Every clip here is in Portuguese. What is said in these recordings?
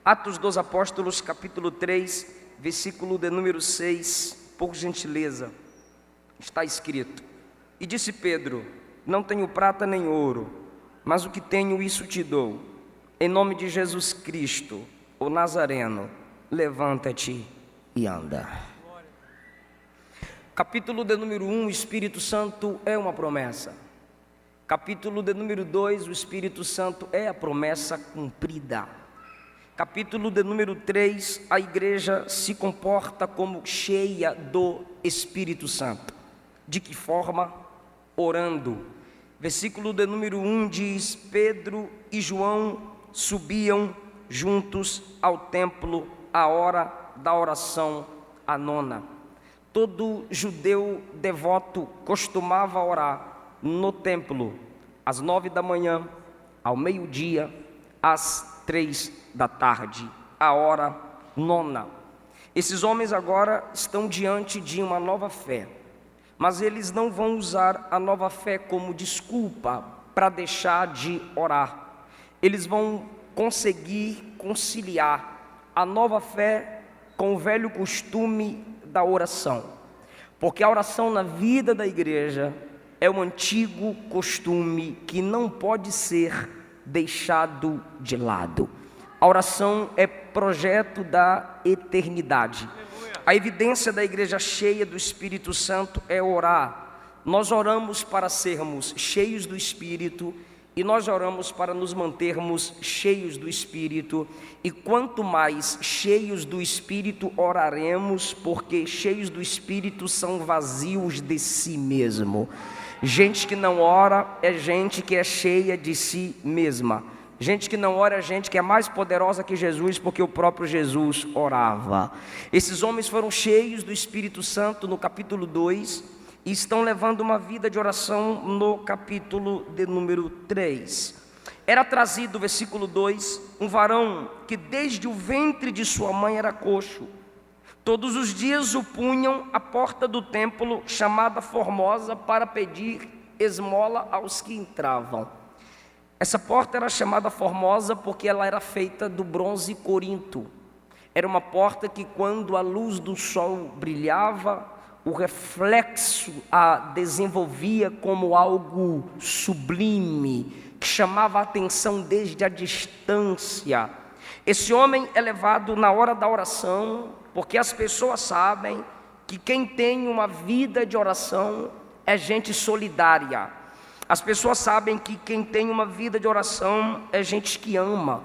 Atos dos Apóstolos, capítulo 3, versículo de número 6, por gentileza, está escrito: E disse Pedro: Não tenho prata nem ouro, mas o que tenho isso te dou. Em nome de Jesus Cristo, o Nazareno, levanta-te e anda. Capítulo de número 1, o Espírito Santo é uma promessa. Capítulo de número 2, o Espírito Santo é a promessa cumprida. Capítulo de número 3, a igreja se comporta como cheia do Espírito Santo. De que forma? Orando. Versículo de número 1 diz: Pedro e João subiam juntos ao templo à hora da oração, a nona. Todo judeu devoto costumava orar no templo às 9 da manhã, ao meio-dia, às 3 da tarde, a hora nona. Esses homens agora estão diante de uma nova fé, mas eles não vão usar a nova fé como desculpa para deixar de orar. Eles vão conseguir conciliar a nova fé com o velho costume da oração, porque a oração na vida da igreja é um antigo costume que não pode ser deixado de lado. A oração é projeto da eternidade. A evidência da igreja cheia do Espírito Santo é orar. Nós oramos para sermos cheios do Espírito e nós oramos para nos mantermos cheios do Espírito. E quanto mais cheios do Espírito oraremos, porque cheios do Espírito são vazios de si mesmo. Gente que não ora é gente que é cheia de si mesma. Gente que não ora é gente que é mais poderosa que Jesus, porque o próprio Jesus orava. Esses homens foram cheios do Espírito Santo no capítulo 2 e estão levando uma vida de oração no capítulo de número 3. Era trazido, versículo 2, um varão que desde o ventre de sua mãe era coxo. Todos os dias o punham à porta do templo, chamada Formosa, para pedir esmola aos que entravam. Essa porta era chamada Formosa porque ela era feita do bronze corinto. Era uma porta que, quando a luz do sol brilhava, o reflexo a desenvolvia como algo sublime, que chamava a atenção desde a distância. Esse homem é levado na hora da oração, porque as pessoas sabem que quem tem uma vida de oração é gente solidária. As pessoas sabem que quem tem uma vida de oração é gente que ama.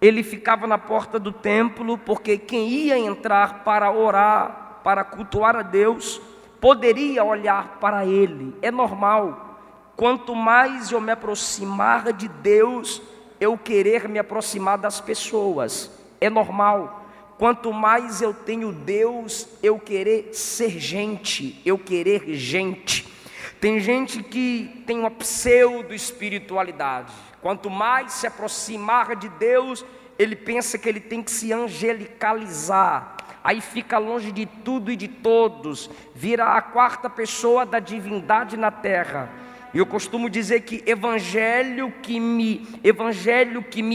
Ele ficava na porta do templo, porque quem ia entrar para orar, para cultuar a Deus, poderia olhar para ele. É normal. Quanto mais eu me aproximar de Deus, eu querer me aproximar das pessoas. É normal. Quanto mais eu tenho Deus, eu querer ser gente, eu querer gente. Tem gente que tem uma pseudo-espiritualidade. Quanto mais se aproximar de Deus, ele pensa que ele tem que se angelicalizar. Aí fica longe de tudo e de todos. Vira a quarta pessoa da divindade na terra. E eu costumo dizer que evangelho que me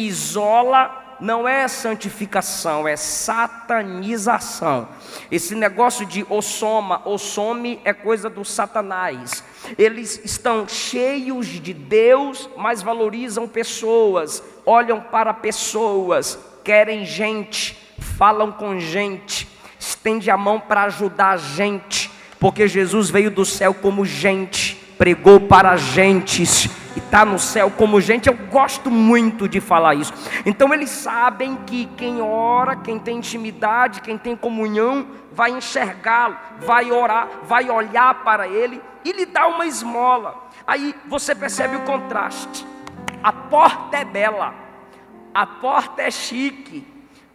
isola não é santificação, é satanização. Esse negócio de some é coisa do Satanás. Eles estão cheios de Deus, mas valorizam pessoas, olham para pessoas, querem gente, falam com gente, estende a mão para ajudar a gente, porque Jesus veio do céu como gente, pregou para gentes e está no céu como gente. Eu gosto muito de falar isso. Então eles sabem que quem ora, quem tem intimidade, quem tem comunhão, vai enxergá-lo, vai orar, vai olhar para ele e lhe dar uma esmola. Aí você percebe o contraste. A porta é bela, a porta é chique,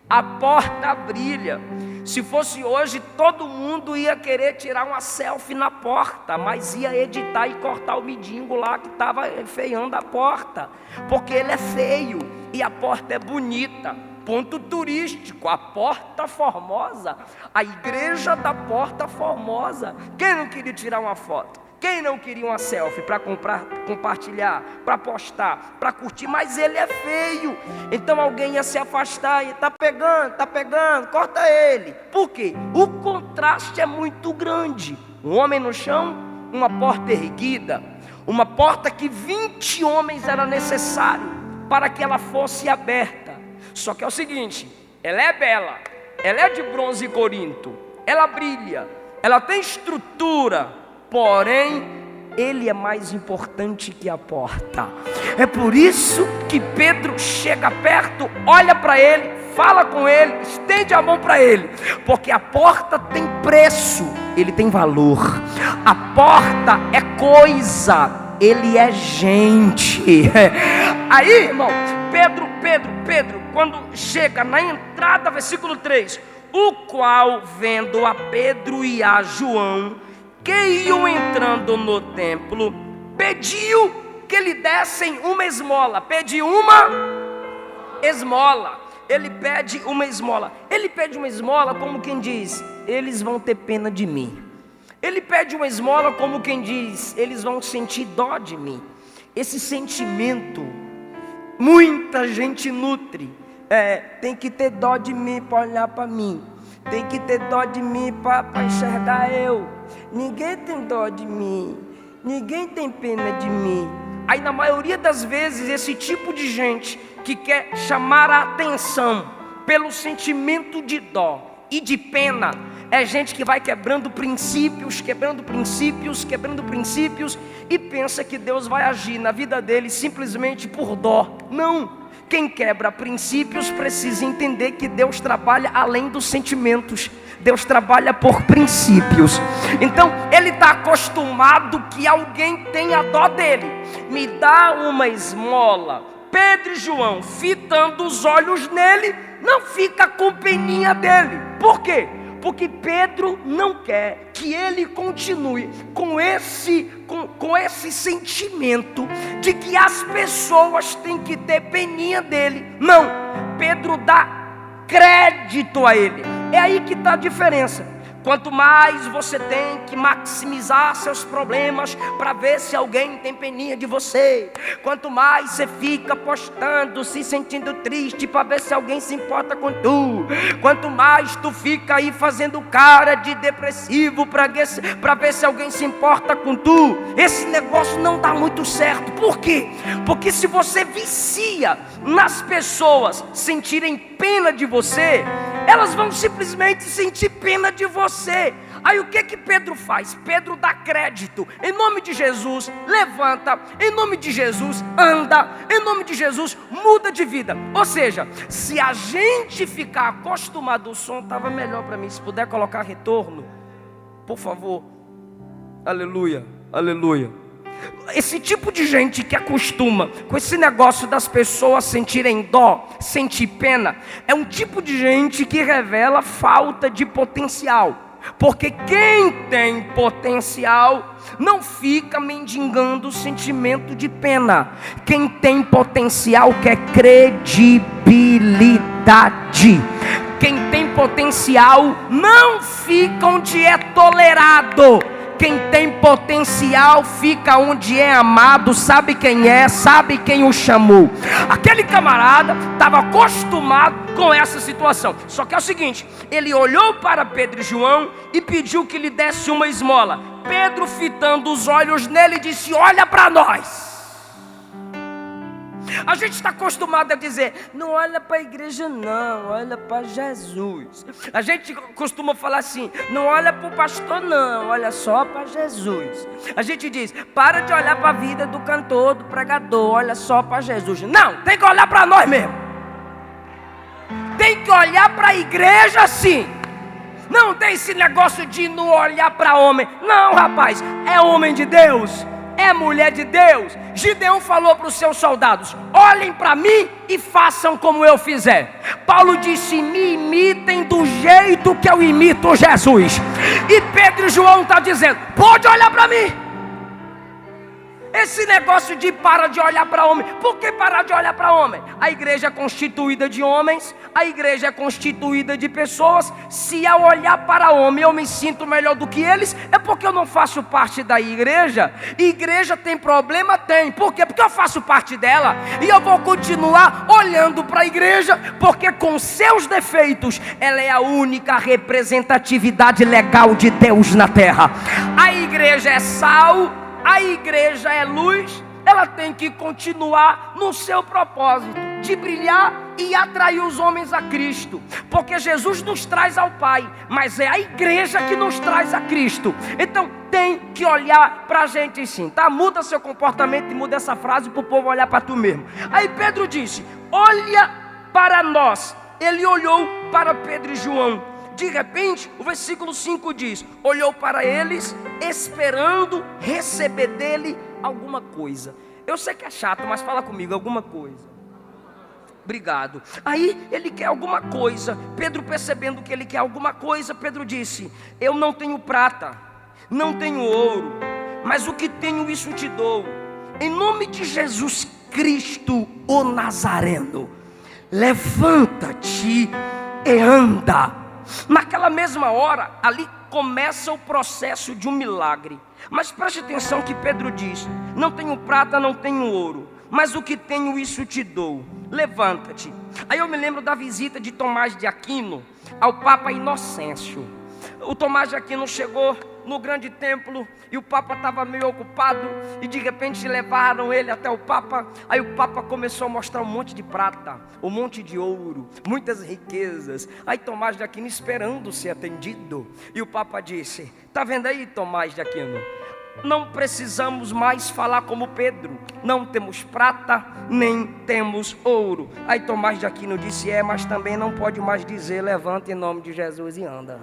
a porta brilha. Se fosse hoje, todo mundo ia querer tirar uma selfie na porta, mas ia editar e cortar o midinho lá que estava enfeiando a porta, porque ele é feio e a porta é bonita. ponto turístico, a Porta Formosa, a igreja da Porta Formosa. Quem não queria tirar uma foto? Quem não queria uma selfie para compartilhar, para postar, para curtir? Mas ele é feio. Então alguém ia se afastar e tá pegando, corta ele. Por quê? O contraste é muito grande. Um homem no chão, uma porta erguida, uma porta que 20 homens era necessário para que ela fosse aberta. Só que é o seguinte, ela é bela, ela é de bronze Corinto, ela brilha, ela tem estrutura, porém, ele é mais importante que a porta. É por isso que Pedro chega perto, olha para ele, fala com ele, estende a mão para ele, porque a porta tem preço, ele tem valor. A porta é coisa, ele é gente. Aí, irmão, Pedro, quando chega na entrada, versículo 3, o qual, vendo a Pedro e a João, que iam entrando no templo, pediu que lhe dessem uma esmola. Pediu uma esmola. Ele pede uma esmola. Ele pede uma esmola como quem diz, eles vão ter pena de mim. Ele pede uma esmola como quem diz, eles vão sentir dó de mim. Esse sentimento, muita gente nutre. Tem que ter dó de mim para olhar para mim. Tem que ter dó de mim para enxergar eu. Ninguém tem dó de mim. Ninguém tem pena de mim. Aí na maioria das vezes esse tipo de gente que quer chamar a atenção pelo sentimento de dó e de pena, é gente que vai quebrando princípios e pensa que Deus vai agir na vida dele simplesmente por dó. Não. Quem quebra princípios precisa entender que Deus trabalha além dos sentimentos. Deus trabalha por princípios. Então ele está acostumado que alguém tenha dó dele. Me dá uma esmola. Pedro e João, fitando os olhos nele, não fica com peninha dele. Por quê? Porque Pedro não quer que ele continue com esse sentimento de que as pessoas têm que ter peninha dele. Não, Pedro dá crédito a ele. É aí que está a diferença. Quanto mais você tem que maximizar seus problemas para ver se alguém tem peninha de você, quanto mais você fica postando, se sentindo triste para ver se alguém se importa com tu, quanto mais tu fica aí fazendo cara de depressivo para ver se alguém se importa com tu, esse negócio não dá muito certo. Por quê? Porque se você vicia nas pessoas sentirem pena de você, elas vão simplesmente sentir pena de você. Aí o que Pedro faz? Pedro dá crédito. Em nome de Jesus, levanta. Em nome de Jesus, anda. Em nome de Jesus, muda de vida. Ou seja, se a gente ficar acostumado, o som estava melhor para mim. Se puder colocar retorno, por favor. Aleluia, aleluia. Esse tipo de gente que acostuma com esse negócio das pessoas sentirem dó, sentir pena, é um tipo de gente que revela falta de potencial. Porque quem tem potencial não fica mendigando o sentimento de pena. Quem tem potencial quer credibilidade. Quem tem potencial não fica onde é tolerado. Quem tem potencial fica onde é amado, sabe quem é, sabe quem o chamou. Aquele camarada estava acostumado com essa situação. Só que é o seguinte, ele olhou para Pedro e João e pediu que lhe desse uma esmola. Pedro, fitando os olhos nele, disse: olha para nós. A gente está acostumado a dizer: não olha para a igreja não, olha para Jesus. A gente costuma falar assim: não olha para o pastor não, olha só para Jesus. A gente diz: para de olhar para a vida do cantor, do pregador, olha só para Jesus. Não, tem que olhar para nós mesmo. Tem que olhar para a igreja sim. Não tem esse negócio de não olhar para homem. Não, rapaz, é homem de Deus, é mulher de Deus. Gideão falou para os seus soldados: olhem para mim e façam como eu fizer. Paulo disse: me imitem do jeito que eu imito Jesus. E Pedro e João estão dizendo: pode olhar para mim. Esse negócio de para de olhar para homem. Por que parar de olhar para homem? A igreja é constituída de homens, a igreja é constituída de pessoas. Se ao olhar para homem eu me sinto melhor do que eles, é porque eu não faço parte da igreja. Igreja tem problema? Tem. Por quê? Porque eu faço parte dela. E eu vou continuar olhando para a igreja, porque com seus defeitos, ela é a única representatividade legal de Deus na terra. A igreja é sal, a igreja é luz, ela tem que continuar no seu propósito de brilhar e atrair os homens a Cristo, porque Jesus nos traz ao Pai, mas é a igreja que nos traz a Cristo. Então tem que olhar para a gente sim, tá? Muda seu comportamento e muda essa frase para o povo olhar para tu mesmo. Aí Pedro disse: olha para nós. Ele olhou para Pedro e João. De repente, o versículo 5 diz: olhou para eles, esperando receber dele alguma coisa. Eu sei que é chato, mas fala comigo, alguma coisa. Obrigado. Aí ele quer alguma coisa. Pedro, percebendo que ele quer alguma coisa, Pedro disse: eu não tenho prata, não tenho ouro, mas o que tenho isso te dou. Em nome de Jesus Cristo, o Nazareno, levanta-te e anda. Naquela mesma hora, ali começa o processo de um milagre. Mas preste atenção que Pedro diz: não tenho prata, não tenho ouro, mas o que tenho isso te dou. Levanta-te. Aí eu me lembro da visita de Tomás de Aquino ao Papa Inocêncio. O Tomás de Aquino chegou no grande templo e o Papa estava meio ocupado, e de repente levaram ele até o Papa. Aí o Papa começou a mostrar um monte de prata, um monte de ouro, muitas riquezas. Aí Tomás de Aquino esperando ser atendido, e o Papa disse: tá vendo aí, Tomás de Aquino? Não precisamos mais falar como Pedro, não temos prata, nem temos ouro. Aí Tomás de Aquino disse: mas também não pode mais dizer levanta em nome de Jesus e anda.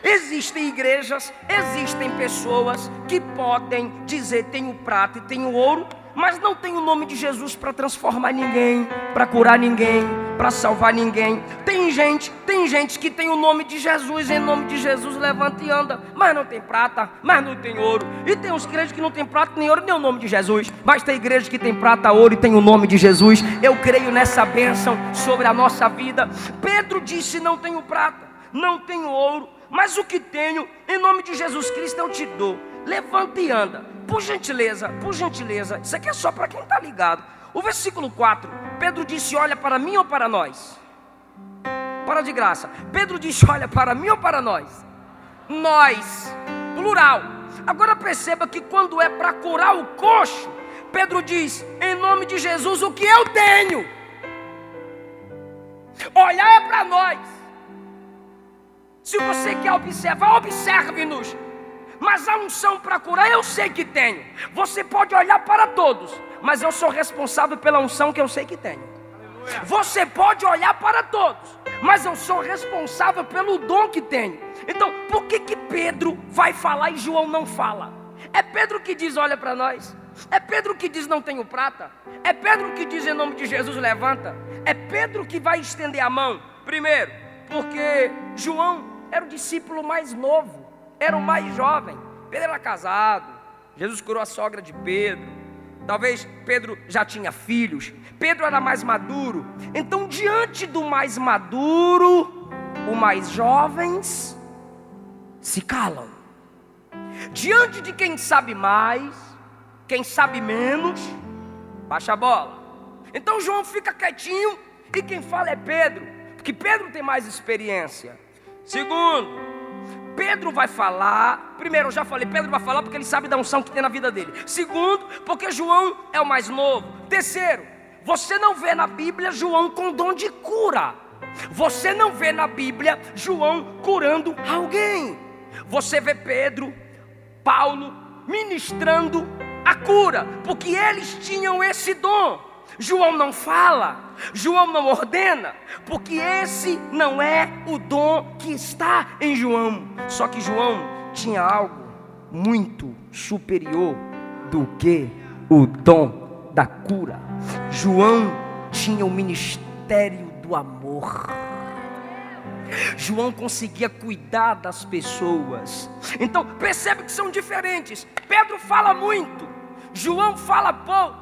Existem igrejas, existem pessoas que podem dizer tenho prata e tenho ouro, mas não tem o nome de Jesus para transformar ninguém, para curar ninguém, para salvar ninguém. Tem gente que tem o nome de Jesus, em nome de Jesus levanta e anda, mas não tem prata, mas não tem ouro. E tem uns crentes que não tem prata nem ouro nem o nome de Jesus, mas tem igreja que tem prata, ouro e tem o nome de Jesus. Eu creio nessa bênção sobre a nossa vida. Pedro disse: não tenho prata, não tenho ouro, mas o que tenho, em nome de Jesus Cristo eu te dou. Levanta e anda. Por gentileza, isso aqui é só para quem está ligado. O versículo 4, Pedro disse: olha para mim ou para nós? Para de graça. Pedro disse: olha para mim ou para nós? Nós, plural. Agora perceba que quando é para curar o coxo, Pedro diz: em nome de Jesus o que eu tenho. Olhar é para nós. Se você quer observar, observe-nos. Mas a unção para curar eu sei que tenho. Você pode olhar para todos, mas eu sou responsável pela unção que eu sei que tenho. Aleluia. Você pode olhar para todos, mas eu sou responsável pelo dom que tenho. Então, por que Pedro vai falar e João não fala? É Pedro que diz olha para nós. É Pedro que diz não tenho prata. É Pedro que diz em nome de Jesus levanta. É Pedro que vai estender a mão. Primeiro, porque João era o discípulo mais novo, era o mais jovem. Pedro era casado, Jesus curou a sogra de Pedro. Talvez Pedro já tinha filhos, Pedro era mais maduro. Então diante do mais maduro, os mais jovens se calam. Diante de quem sabe mais, quem sabe menos, baixa a bola. Então João fica quietinho e quem fala é Pedro, porque Pedro tem mais experiência. Segundo, Pedro vai falar. Primeiro, eu já falei, Pedro vai falar porque ele sabe da unção que tem na vida dele. Segundo, porque João é o mais novo. Terceiro, você não vê na Bíblia João com dom de cura. Você não vê na Bíblia João curando alguém. Você vê Pedro, Paulo ministrando a cura, porque eles tinham esse dom. João não fala, João não ordena, porque esse não é o dom que está em João. Só que João tinha algo muito superior do que o dom da cura. João tinha o ministério do amor. João conseguia cuidar das pessoas. Então percebe que são diferentes. Pedro fala muito, João fala pouco.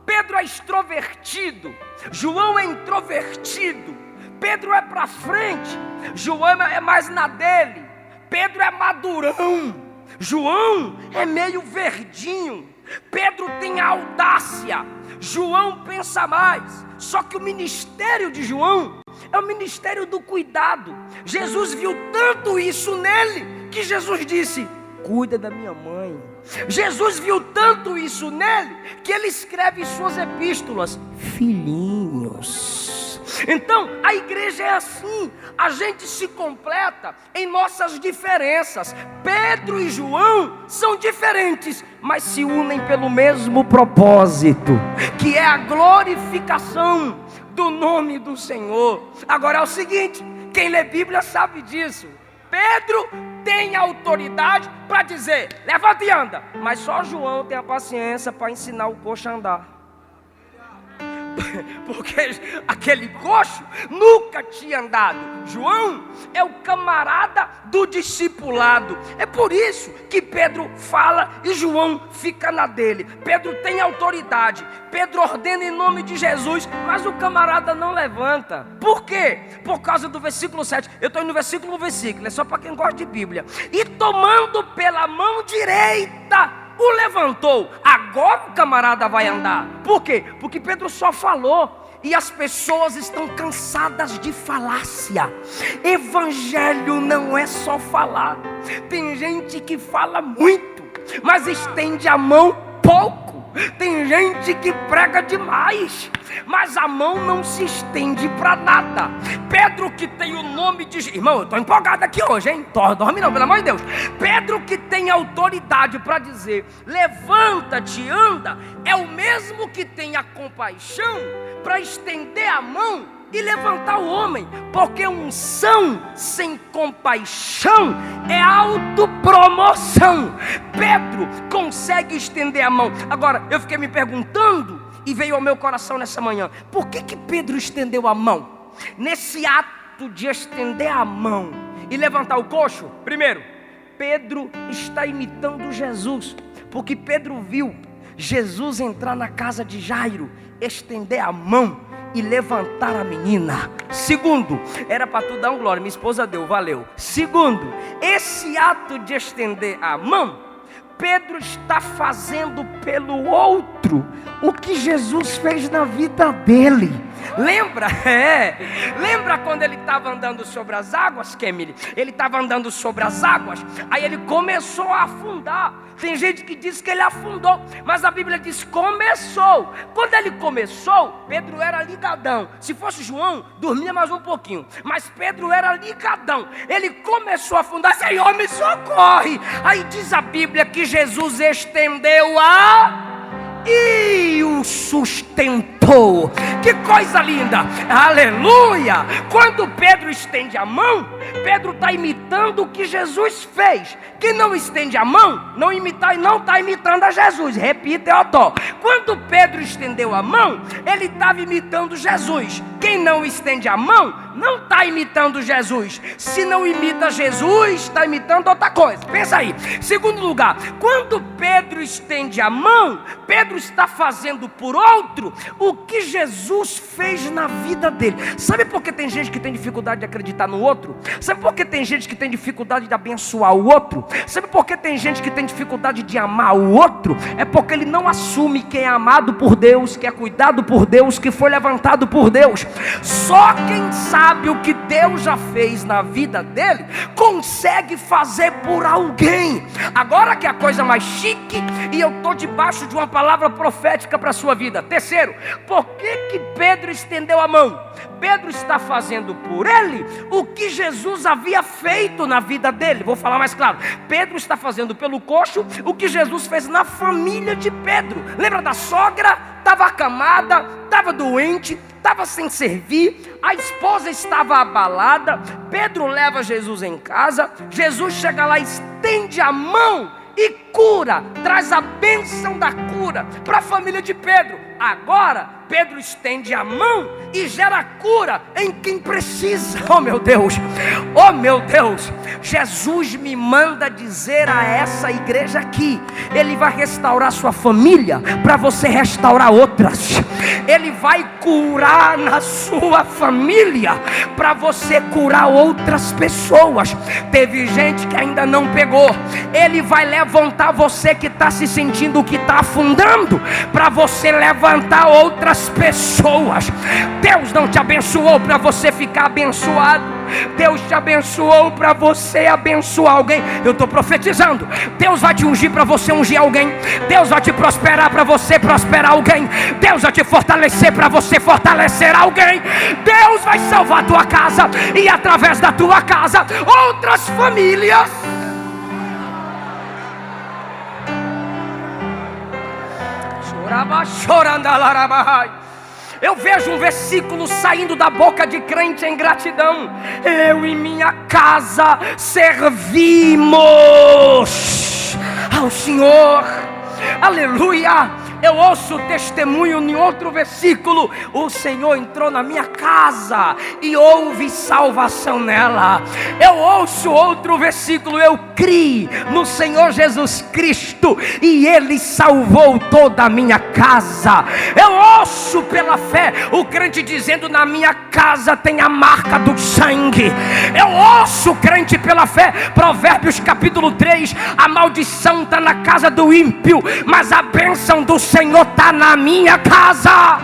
Pedro é extrovertido, João é introvertido. Pedro é para frente, João é mais na dele. Pedro é madurão, João é meio verdinho. Pedro tem audácia, João pensa mais. Só que o ministério de João é o ministério do cuidado. Jesus viu tanto isso nele que Jesus disse: cuida da minha mãe. Jesus viu tanto isso nele que ele escreve em suas epístolas: filhinhos. Então a igreja é assim, a gente se completa em nossas diferenças. Pedro e João são diferentes, mas se unem pelo mesmo propósito, que é a glorificação do nome do Senhor. Agora é o seguinte, quem lê Bíblia sabe disso. Pedro tem autoridade para dizer: levanta e anda. Mas só João tem a paciência para ensinar o coxo a andar. Porque aquele coxo nunca tinha andado. João é o camarada do discipulado. É por isso que Pedro fala e João fica na dele. Pedro tem autoridade, Pedro ordena em nome de Jesus, mas o camarada não levanta. Por quê? Por causa do versículo 7. Eu estou indo no versículo, é só para quem gosta de Bíblia. E tomando pela mão direita, o levantou. Agora o camarada vai andar. Por quê? Porque Pedro só falou. E as pessoas estão cansadas de falácia. Evangelho não é só falar. Tem gente que fala muito, mas estende a mão pouco. Tem gente que prega demais, mas a mão não se estende para nada. Pedro, que tem o nome de... Irmão, eu estou empolgado aqui hoje, hein? Dorme não, pelo amor de Deus. Pedro, que tem autoridade para dizer: levanta-te, anda, é o mesmo que tem a compaixão para estender a mão e levantar o homem. Porque unção sem compaixão é autopromoção. Pedro consegue estender a mão. Agora, eu fiquei me perguntando, e veio ao meu coração nessa manhã: por que Pedro estendeu a mão? Nesse ato de estender a mão e levantar o coxo, primeiro, Pedro está imitando Jesus. Porque Pedro viu Jesus entrar na casa de Jairo, estender a mão e levantar a menina. Segundo, era para tu dar um glória, minha esposa deu, valeu. Segundo, esse ato de estender a mão, Pedro está fazendo pelo outro o que Jesus fez na vida dele. Lembra? Lembra quando ele estava andando sobre as águas, Kemily? Ele estava andando sobre as águas, aí ele começou a afundar. Tem gente que diz que ele afundou, mas a Bíblia diz começou. Quando ele começou, Pedro era ligadão. Se fosse João, dormia mais um pouquinho, mas Pedro era ligadão. Ele começou a afundar. Senhor, me socorre. Aí diz a Bíblia que Jesus estendeu e o sustentou. Que coisa linda, aleluia. Quando Pedro estende a mão, Pedro está imitando o que Jesus fez. Quem não estende a mão, não está imitando a Jesus. Repita, Eotó. Quando Pedro estendeu a mão, ele estava imitando Jesus. Quem não estende a mão, não está imitando Jesus. Se não imita Jesus, está imitando outra coisa. Pensa aí. Segundo lugar, quando Pedro estende a mão, Pedro está fazendo por outro o que Jesus fez na vida dele. Sabe por que tem gente que tem dificuldade de acreditar no outro? Sabe por que tem gente que tem dificuldade de abençoar o outro? Sabe por que tem gente que tem dificuldade de amar o outro? É porque ele não assume que é amado por Deus, que é cuidado por Deus, que foi levantado por Deus. Só quem sabe o que Deus já fez na vida dele consegue fazer por alguém. Agora que é a coisa mais chique, e eu estou debaixo de uma palavra profética para a sua vida. Terceiro, por que Pedro estendeu a mão? Pedro está fazendo por ele o que Jesus havia feito na vida dele. Vou falar mais claro. Pedro está fazendo pelo coxo o que Jesus fez na família de Pedro. Lembra da sogra? Estava acamada, estava doente, estava sem servir, a esposa estava abalada. Pedro leva Jesus em casa. Jesus chega lá, estende a mão e cura, traz a bênção da cura para a família de Pedro. Agora Pedro estende a mão e gera cura em quem precisa. Oh meu Deus, oh meu Deus. Jesus me manda dizer a essa igreja aqui: Ele vai restaurar sua família para você restaurar outras. Ele vai curar na sua família para você curar outras pessoas. Teve gente que ainda não pegou. Ele vai levantar você que está se sentindo que está afundando, para você levantar outras pessoas. Deus não te abençoou para você ficar abençoado. Deus te abençoou para você abençoar alguém. Eu estou profetizando: Deus vai te ungir para você ungir alguém. Deus vai te prosperar para você prosperar alguém. Deus vai te fortalecer para você fortalecer alguém. Deus vai salvar a tua casa, e através da tua casa outras famílias. Eu vejo um versículo saindo da boca de crente em gratidão: eu e minha casa servimos ao Senhor. Aleluia. Eu ouço o testemunho em outro versículo: o Senhor entrou na minha casa e houve salvação nela. Eu ouço outro versículo: eu criei no Senhor Jesus Cristo e Ele salvou toda a minha casa. Eu ouço pela fé o crente dizendo: na minha casa tem a marca do sangue. Eu ouço o crente pela fé, Provérbios capítulo 3: a maldição está na casa do ímpio, mas a bênção do Senhor está na minha casa.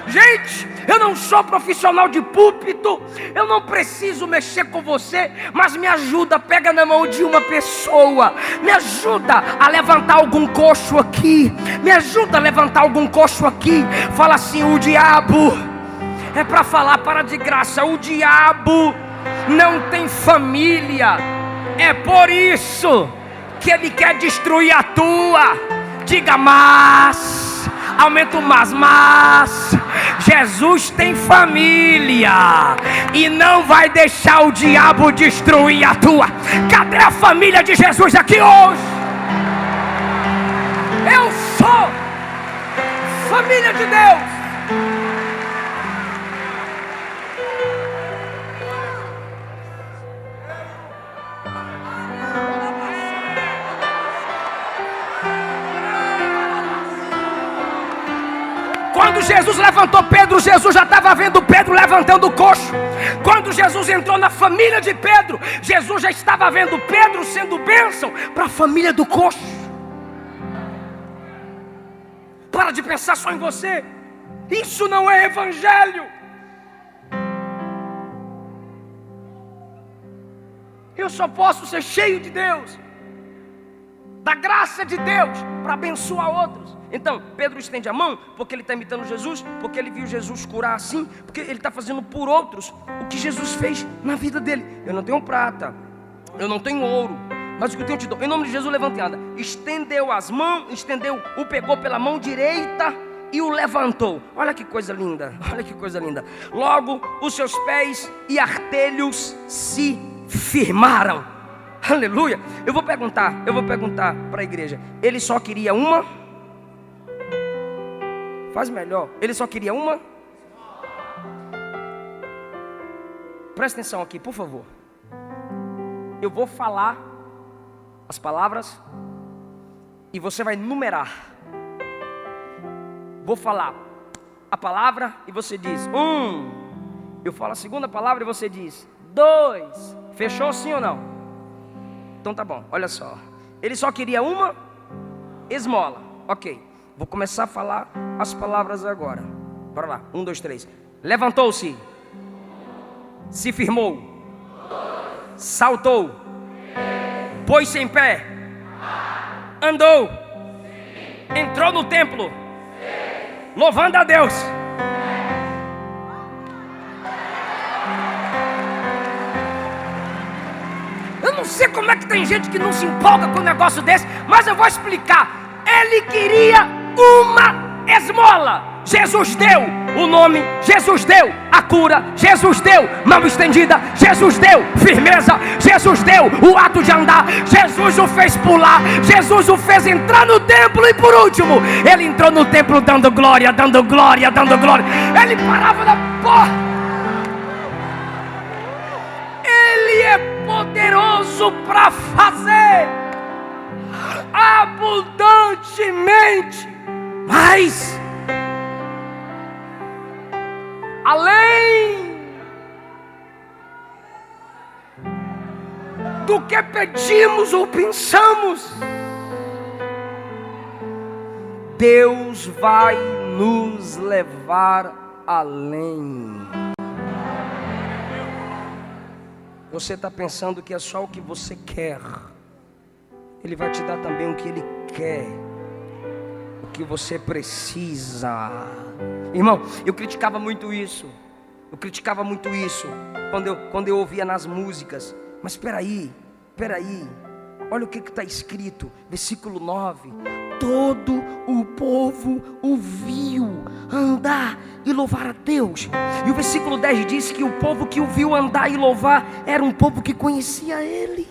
Gente, eu não sou profissional de púlpito, eu não preciso mexer com você, mas me ajuda, pega na mão de uma pessoa, me ajuda a levantar algum coxo aqui, me ajuda a levantar algum coxo aqui. Fala assim: o diabo, é para falar, para de graça, o diabo não tem família, é por isso que ele quer destruir a tua. Diga mas, aumenta o mas Jesus tem família e não vai deixar o diabo destruir a tua. Cadê a família de Jesus aqui hoje? Eu sou família de Deus. Quando Jesus levantou Pedro, Jesus já estava vendo Pedro levantando o coxo. Quando Jesus entrou na família de Pedro, Jesus já estava vendo Pedro sendo bênção para a família do coxo. Para de pensar só em você. Isso não é evangelho. Eu só posso ser cheio de Deus, da graça de Deus, para abençoar outros. Então, Pedro estende a mão porque ele está imitando Jesus, porque ele viu Jesus curar assim, porque ele está fazendo por outros o que Jesus fez na vida dele. Eu não tenho prata, eu não tenho ouro, mas o que eu tenho te dou. Em nome de Jesus, levanta e anda. Estendeu as mãos, o pegou pela mão direita e o levantou. Olha que coisa linda, olha que coisa linda. Logo os seus pés e artelhos se firmaram. Aleluia. Eu vou perguntar para a igreja: ele só queria uma? Faz melhor. Ele só queria uma? Presta atenção aqui, por favor. Eu vou falar as palavras e você vai numerar. Vou falar a palavra e você diz 1. Eu falo a segunda palavra e você diz 2. Fechou sim ou não? Então tá bom, olha só. Ele só queria uma esmola. Ok. Vou começar a falar as palavras agora. Bora lá, 1, 2, 3. Levantou-se. Se firmou. Saltou. Pôs-se em pé. Andou. Entrou no templo. Louvando a Deus. Eu não sei como é que tem gente que não se empolga com um negócio desse, mas eu vou explicar. Ele queria uma esmola. Jesus deu o nome, Jesus deu a cura, Jesus deu mão estendida, Jesus deu firmeza, Jesus deu o ato de andar, Jesus o fez pular, Jesus o fez entrar no templo. E por último, ele entrou no templo dando glória, dando glória, dando glória. Ele parava na porta. Ele é poderoso para fazer abundantemente, mas além do que pedimos ou pensamos, Deus vai nos levar além. Você está pensando que é só o que você quer? Ele vai te dar também o que Ele quer, o que você precisa. Irmão, eu criticava muito isso. Quando eu ouvia nas músicas. Mas espera aí. Olha o que está escrito, versículo 9. Todo o povo o viu andar e louvar a Deus. E o versículo 10 diz que o povo que o viu andar e louvar era um povo que conhecia Ele.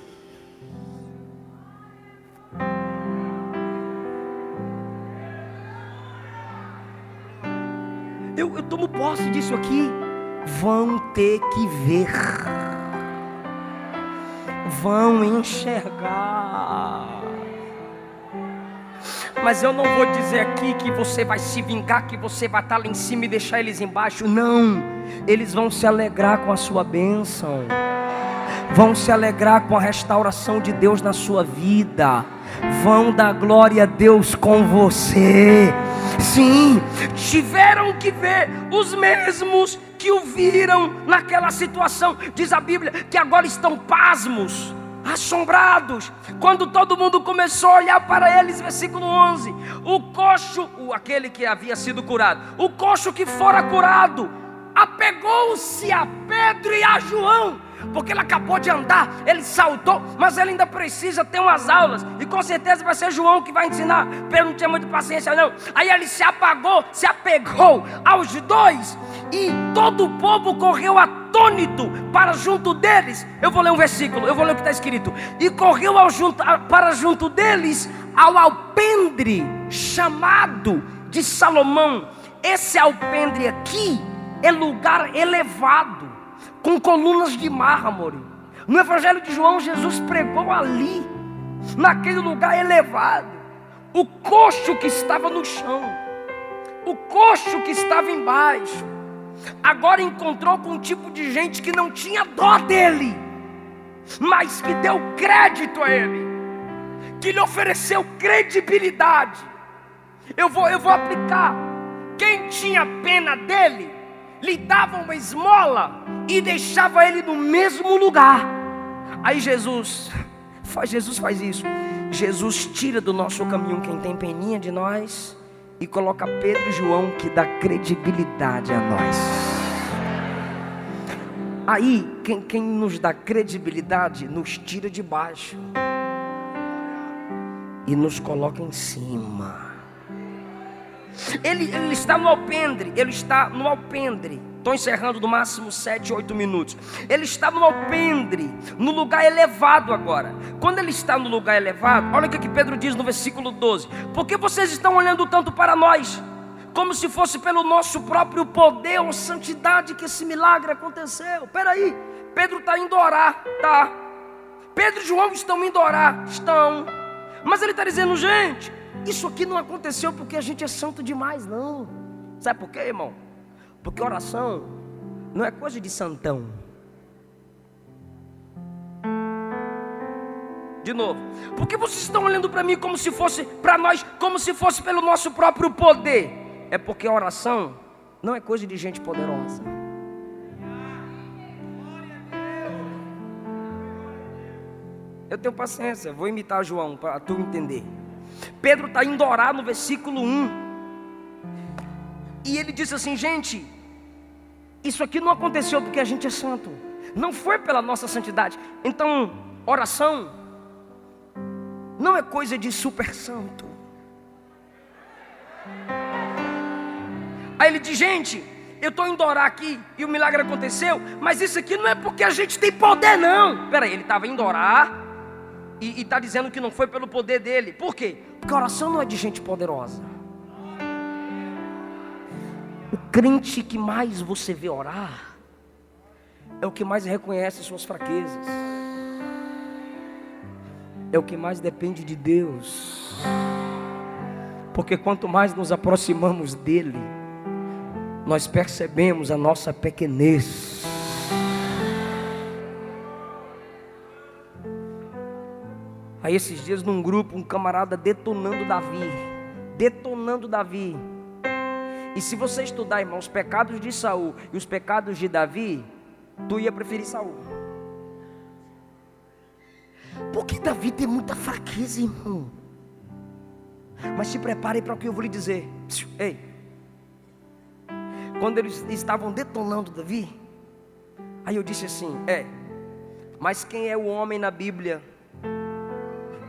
Eu tomo posse disso aqui. Vão ter que ver, vão enxergar. Mas eu não vou dizer aqui que você vai se vingar, que você vai estar lá em cima e deixar eles embaixo. Não, eles vão se alegrar com a sua bênção, vão se alegrar com a restauração de Deus na sua vida, vão dar glória a Deus com você. Sim, tiveram que ver os mesmos que o viram naquela situação. Diz a Bíblia que agora estão pasmos, assombrados, quando todo mundo começou a olhar para eles. Versículo 11, o coxo, aquele que havia sido curado, o coxo que fora curado, apegou-se a Pedro e a João, porque ele acabou de andar, ele saltou, mas ele ainda precisa ter umas aulas, e com certeza vai ser João que vai ensinar. Pedro não tinha muita paciência não. Aí ele se apegou aos dois, e todo o povo correu atônito para junto deles. Eu vou ler um versículo, eu vou ler o que está escrito. E correu para junto deles ao alpendre chamado de Salomão. Esse alpendre aqui é lugar elevado, com colunas de mármore. No Evangelho de João, Jesus pregou ali, naquele lugar elevado. O coxo que estava no chão, o coxo que estava embaixo, agora encontrou com um tipo de gente que não tinha dó dele, mas que deu crédito a ele, que lhe ofereceu credibilidade. Eu vou aplicar. Quem tinha pena dele, lhe dava uma esmola e deixava ele no mesmo lugar. Aí Jesus faz isso. Jesus tira do nosso caminho quem tem peninha de nós e coloca Pedro e João, que dá credibilidade a nós. Aí quem nos dá credibilidade nos tira de baixo e nos coloca em cima. Ele está no alpendre. Estou encerrando no máximo 7, 8 minutos. Ele está no alpendre, no lugar elevado agora. Quando ele está no lugar elevado, olha o que Pedro diz no versículo 12. Por que vocês estão olhando tanto para nós, como se fosse pelo nosso próprio poder ou santidade que esse milagre aconteceu? Peraí, Pedro está indo orar, tá? Pedro e João estão indo orar, estão. Mas ele está dizendo, gente, isso aqui não aconteceu porque a gente é santo demais, não. Sabe por quê, irmão? Porque oração não é coisa de santão. De novo, porque vocês estão olhando para mim como se fosse para nós, como se fosse pelo nosso próprio poder? É porque a oração não é coisa de gente poderosa. Eu tenho paciência, vou imitar João para tu entender. Pedro está indo orar no versículo 1. E ele disse assim, gente, isso aqui não aconteceu porque a gente é santo. Não foi pela nossa santidade. Então, oração não é coisa de super santo. Aí ele diz, gente, eu estou indo orar aqui e o milagre aconteceu, mas isso aqui não é porque a gente tem poder, não. Peraí, ele estava indo orar e está dizendo que não foi pelo poder dele. Por quê? Porque a oração não é de gente poderosa. O crente que mais você vê orar é o que mais reconhece suas fraquezas, é o que mais depende de Deus. Porque quanto mais nos aproximamos dele, nós percebemos a nossa pequenez. Aí esses dias num grupo, um camarada detonando Davi. E se você estudar, irmão, os pecados de Saul e os pecados de Davi, tu ia preferir Saul. Porque Davi tem muita fraqueza, irmão. Mas se prepare para o que eu vou lhe dizer. Ei, quando eles estavam detonando Davi, aí eu disse assim: mas quem é o homem na Bíblia?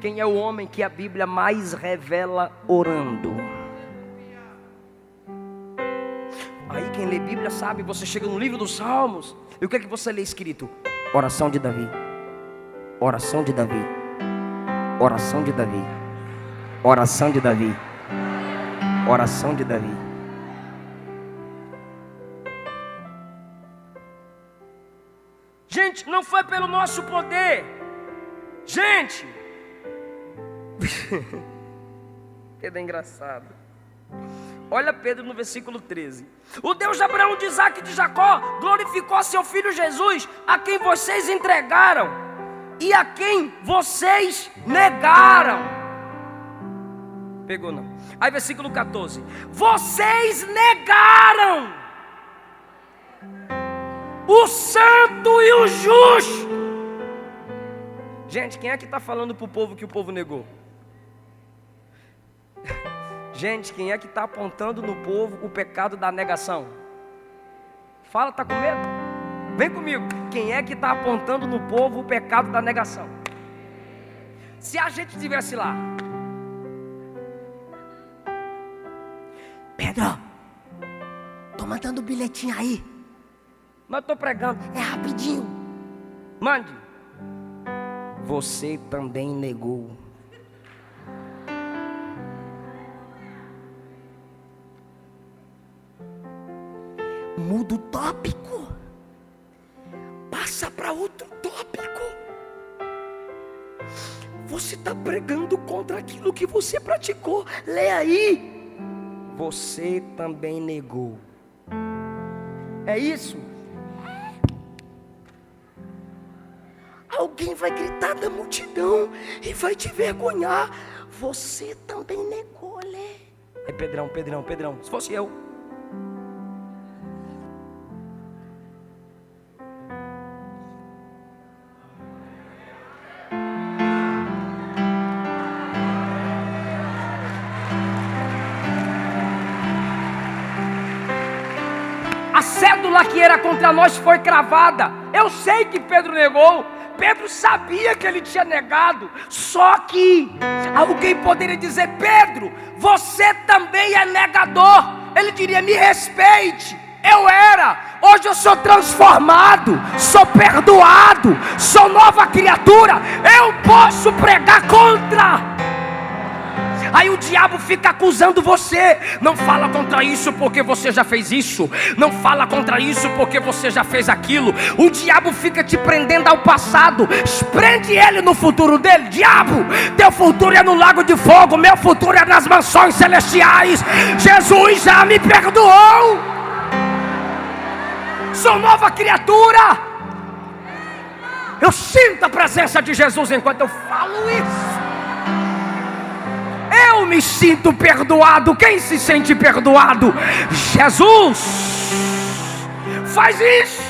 Quem é o homem que a Bíblia mais revela orando? Aí quem lê Bíblia sabe, você chega no livro dos Salmos, e o que é que você lê escrito? Oração de Davi. Oração de Davi. Oração de Davi. Oração de Davi. Oração de Davi. Gente, não foi pelo nosso poder. Gente, Pedro é engraçado. Olha Pedro no versículo 13. O Deus de Abraão, de Isaac e de Jacó glorificou a seu filho Jesus, a quem vocês entregaram e a quem vocês negaram. Pegou não? Aí versículo 14. Vocês negaram o santo e o justo. Gente, quem é que está falando para o povo que o povo negou? Gente, quem é que está apontando no povo o pecado da negação? Fala, está com medo? Vem comigo. Quem é que está apontando no povo o pecado da negação? Se a gente estivesse lá: Pedro, tô mandando um bilhetinho aí. Mas eu tô pregando. É rapidinho. Mande. Você também negou. Muda o tópico. Passa para outro tópico. Você está pregando contra aquilo que você praticou. Lê aí. Você também negou. É isso? Alguém vai gritar da multidão e vai te vergonhar. Você também negou, Lê. É Pedrão. Se fosse eu. A cédula que era contra nós foi cravada. Eu sei que Pedro negou. Pedro sabia que ele tinha negado. Só que alguém poderia dizer: Pedro, você também é negador. Ele diria: me respeite. Eu era, hoje eu sou transformado, sou perdoado, sou nova criatura. Eu posso pregar contra. Aí o diabo fica acusando você. Não fala contra isso porque você já fez isso. Não fala contra isso porque você já fez aquilo. O diabo fica te prendendo ao passado. Prende ele no futuro dele. Diabo, teu futuro é no lago de fogo. Meu futuro é nas mansões celestiais. Jesus já me perdoou. Sou nova criatura. Eu sinto a presença de Jesus enquanto eu falo isso. Eu me sinto perdoado. Quem se sente perdoado? Jesus faz isso.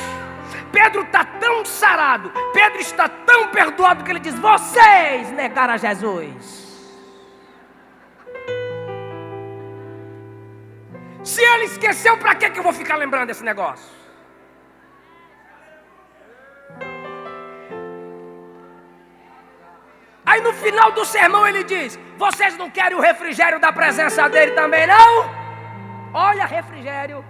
Pedro está tão sarado, Pedro está tão perdoado que ele diz: vocês negaram a Jesus. Se ele esqueceu, para que eu vou ficar lembrando desse negócio? Aí no final do sermão ele diz: vocês não querem o refrigério da presença dele também não? Olha, refrigério.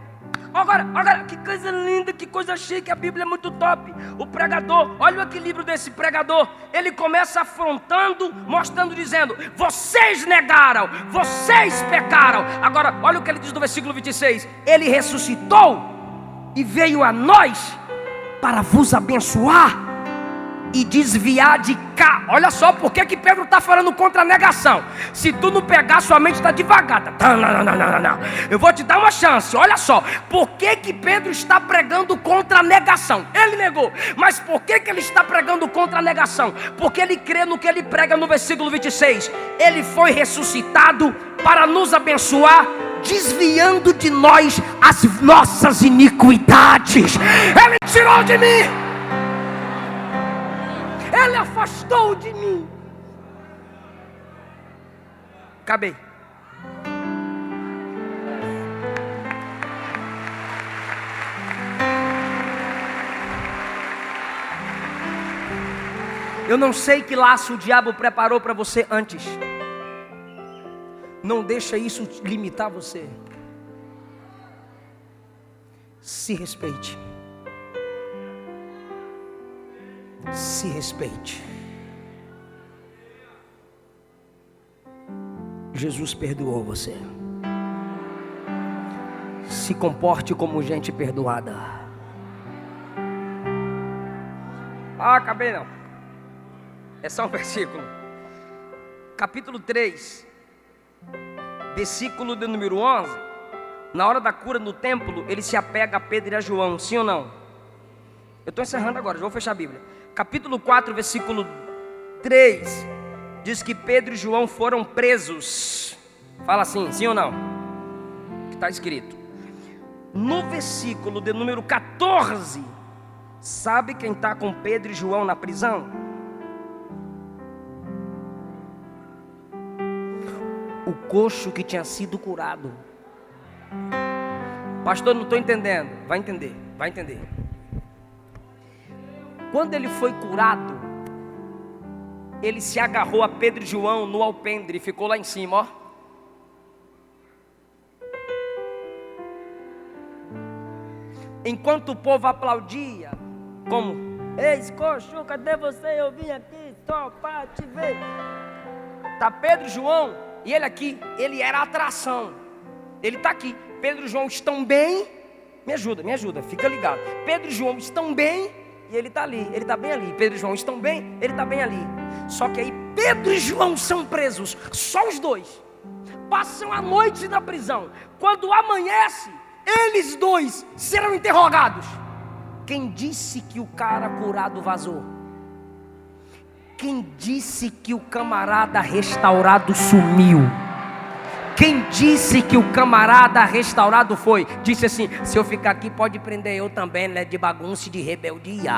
Agora, que coisa linda, que coisa chique, a Bíblia é muito top. O pregador, olha o equilíbrio desse pregador. Ele começa afrontando, mostrando, dizendo: vocês negaram, vocês pecaram. Agora, olha o que ele diz no versículo 26. Ele ressuscitou e veio a nós para vos abençoar e desviar de cá. Olha só por que Pedro está falando contra a negação. Se tu não pegar, sua mente está devagar. Não. Eu vou te dar uma chance. Olha só, por que Pedro está pregando contra a negação? Ele negou, mas por que ele está pregando contra a negação? Porque ele crê no que ele prega no versículo 26. Ele foi ressuscitado para nos abençoar, desviando de nós as nossas iniquidades. Ele tirou de mim, Ele afastou de mim. Acabei. Eu não sei que laço o diabo preparou para você antes. Não deixa isso limitar você. Se respeite. Se respeite. Jesus perdoou você. Se comporte como gente perdoada. Acabei não. É só um versículo. Capítulo 3, versículo de número 11. Na hora da cura no templo, ele se apega a Pedro e a João, sim ou não? Eu estou encerrando agora, já vou fechar a Bíblia. Capítulo 4, versículo 3, diz que Pedro e João foram presos. Fala assim, sim ou não? Que está escrito. No versículo de número 14, sabe quem está com Pedro e João na prisão? O coxo que tinha sido curado. Pastor, não estou entendendo. Vai entender, vai entender. Quando ele foi curado, ele se agarrou a Pedro e João no alpendre e ficou lá em cima, ó. Enquanto o povo aplaudia, como: ei, coxo, cadê você? Eu vim aqui só para te ver. Tá Pedro e João, e ele aqui, ele era a atração. Ele está aqui. Pedro e João estão bem. Me ajuda, fica ligado. Pedro e João estão bem. E ele está ali, ele está bem ali. Pedro e João estão bem, ele está bem ali. Só que aí Pedro e João são presos, só os dois. Passam a noite na prisão. Quando amanhece, eles dois serão interrogados. Quem disse que o cara curado vazou? Quem disse que o camarada restaurado sumiu? Quem disse que o camarada restaurado foi? Disse assim: se eu ficar aqui pode prender eu também, né? De bagunça e de rebeldia.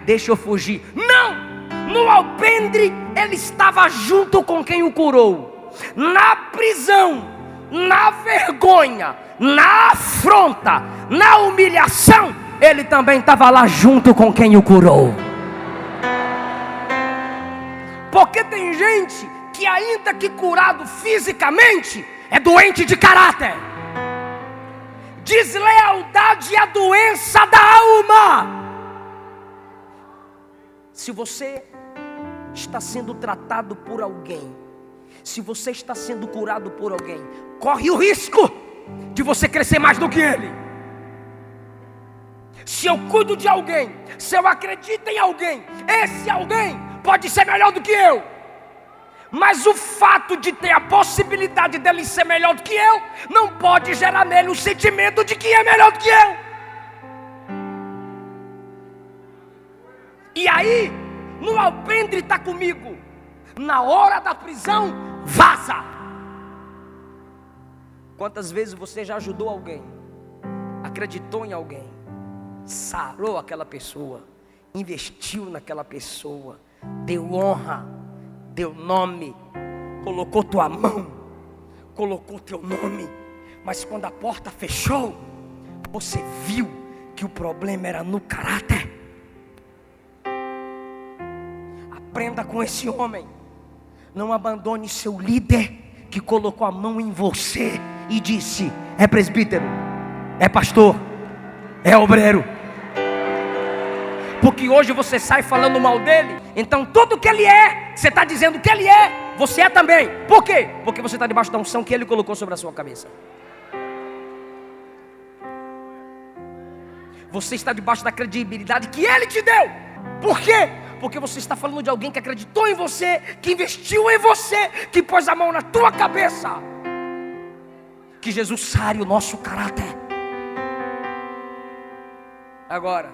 Deixa eu fugir. Não! No alpendre ele estava junto com quem o curou. Na prisão, na vergonha, na afronta, na humilhação, ele também estava lá junto com quem o curou. Porque tem gente que ainda que curado fisicamente, é doente de caráter. Deslealdade é a doença da alma. Se você está sendo tratado por alguém, se você está sendo curado por alguém, corre o risco de você crescer mais do que ele. Se eu cuido de alguém, se eu acredito em alguém, esse alguém pode ser melhor do que eu. Mas o fato de ter a possibilidade dele ser melhor do que eu, não pode gerar nele o sentimento de que é melhor do que eu. E aí, no alpendre está comigo, na hora da prisão, vaza. Quantas vezes você já ajudou alguém, acreditou em alguém, sarou aquela pessoa, investiu naquela pessoa, deu honra, deu nome, colocou tua mão, colocou teu nome, mas quando a porta fechou, você viu que o problema era no caráter. Aprenda com esse homem. Não abandone seu líder que colocou a mão em você e disse: é presbítero, é pastor, é obreiro. Porque hoje você sai falando mal dele, então tudo que ele é, você está dizendo que ele é, você é também. Por quê? Porque você está debaixo da unção que ele colocou sobre a sua cabeça. Você está debaixo da credibilidade que ele te deu. Por quê? Porque você está falando de alguém que acreditou em você, que investiu em você, que pôs a mão na tua cabeça. Que Jesus sare o nosso caráter. Agora,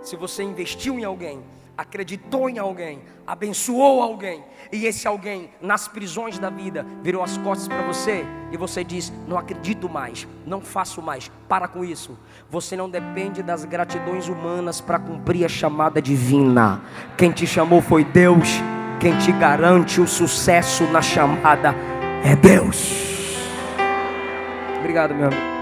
se você investiu em alguém, acreditou em alguém, abençoou alguém, e esse alguém nas prisões da vida virou as costas para você, e você diz: não acredito mais, não faço mais, para com isso. Você não depende das gratidões humanas para cumprir a chamada divina. Quem te chamou foi Deus. Quem te garante o sucesso na chamada é Deus. Obrigado, meu amigo.